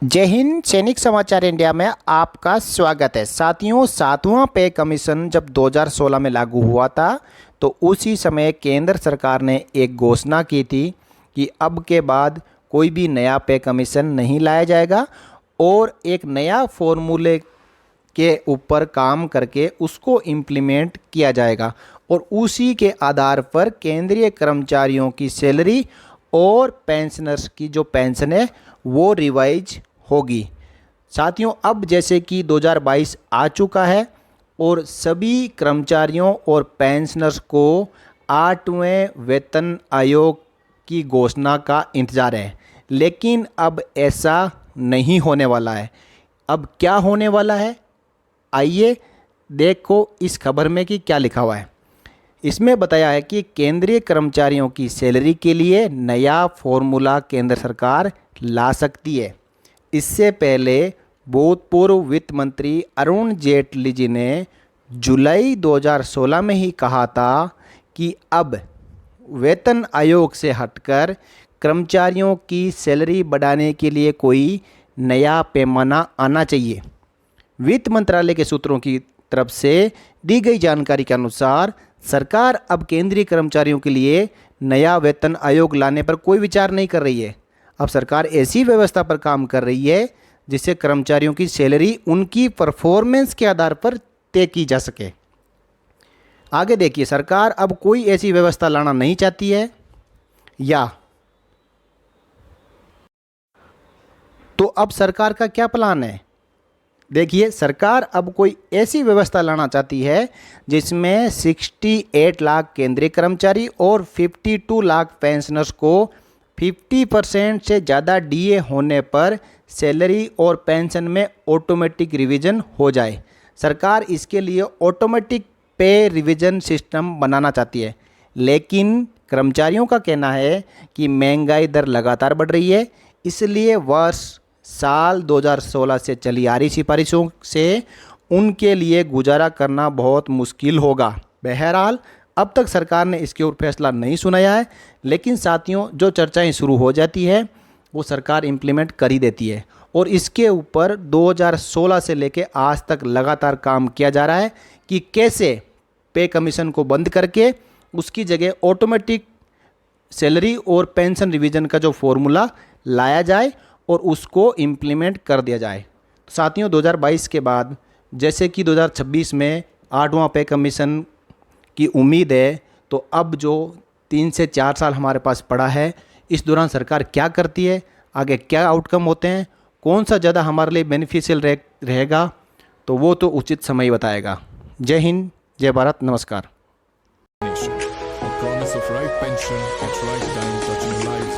जय हिंद। सैनिक समाचार इंडिया में आपका स्वागत है। साथियों, 7वां पे कमीशन जब 2016 में लागू हुआ था तो उसी समय केंद्र सरकार ने एक घोषणा की थी कि अब के बाद कोई भी नया पे कमीशन नहीं लाया जाएगा और एक नया फॉर्मूले के ऊपर काम करके उसको इम्प्लीमेंट किया जाएगा और उसी के आधार पर केंद्रीय कर्मचारियों की सैलरी और पेंशनर्स की जो पेंशन है वो रिवाइज होगी। साथियों, अब जैसे कि 2022 आ चुका है और सभी कर्मचारियों और पेंशनर्स को 8वें वेतन आयोग की घोषणा का इंतज़ार है, लेकिन अब ऐसा नहीं होने वाला है। अब क्या होने वाला है, आइए देखो इस खबर में कि क्या लिखा हुआ है। इसमें बताया है कि केंद्रीय कर्मचारियों की सैलरी के लिए नया फॉर्मूला केंद्र सरकार ला सकती है। इससे पहले भूतपूर्व वित्त मंत्री अरुण जेटली जी ने जुलाई 2016 में ही कहा था कि अब वेतन आयोग से हटकर कर्मचारियों की सैलरी बढ़ाने के लिए कोई नया पैमाना आना चाहिए। वित्त मंत्रालय के सूत्रों की तरफ से दी गई जानकारी के अनुसार सरकार अब केंद्रीय कर्मचारियों के लिए नया वेतन आयोग लाने पर कोई विचार नहीं कर रही है। अब सरकार ऐसी व्यवस्था पर काम कर रही है जिससे कर्मचारियों की सैलरी उनकी परफॉर्मेंस के आधार पर तय की जा सके। आगे देखिए, सरकार अब कोई ऐसी व्यवस्था लाना नहीं चाहती है या तो अब सरकार का क्या प्लान है। देखिए, सरकार अब कोई ऐसी व्यवस्था लाना चाहती है जिसमें 68 लाख केंद्रीय कर्मचारी और 52 लाख पेंशनर्स को 50% से ज़्यादा डीए होने पर सैलरी और पेंशन में ऑटोमेटिक रिवीजन हो जाए। सरकार इसके लिए ऑटोमेटिक पे रिवीजन सिस्टम बनाना चाहती है, लेकिन कर्मचारियों का कहना है कि महंगाई दर लगातार बढ़ रही है, इसलिए वर्ष साल 2016 से चली आ रही सिफारिशों से उनके लिए गुजारा करना बहुत मुश्किल होगा। बहरहाल अब तक सरकार ने इसके ऊपर फैसला नहीं सुनाया है, लेकिन साथियों, जो चर्चाएं शुरू हो जाती है वो सरकार इम्प्लीमेंट कर ही देती है और इसके ऊपर 2016 से लेकर आज तक लगातार काम किया जा रहा है कि कैसे पे कमीशन को बंद करके उसकी जगह ऑटोमेटिक सैलरी और पेंशन रिवीजन का जो फॉर्मूला लाया जाए और उसको इम्प्लीमेंट कर दिया जाए। साथियों, 2022 के बाद जैसे कि 2026 में 8वां पे कमीशन की उम्मीद है, तो अब जो 3 से 4 साल हमारे पास पड़ा है, इस दौरान सरकार क्या करती है, आगे क्या आउटकम होते हैं, कौन सा ज़्यादा हमारे लिए बेनिफिशियल रहेगा, तो वो तो उचित समय ही बताएगा। जय हिंद, जय भारत, नमस्कार। A promise of right pension at right time, touching lives.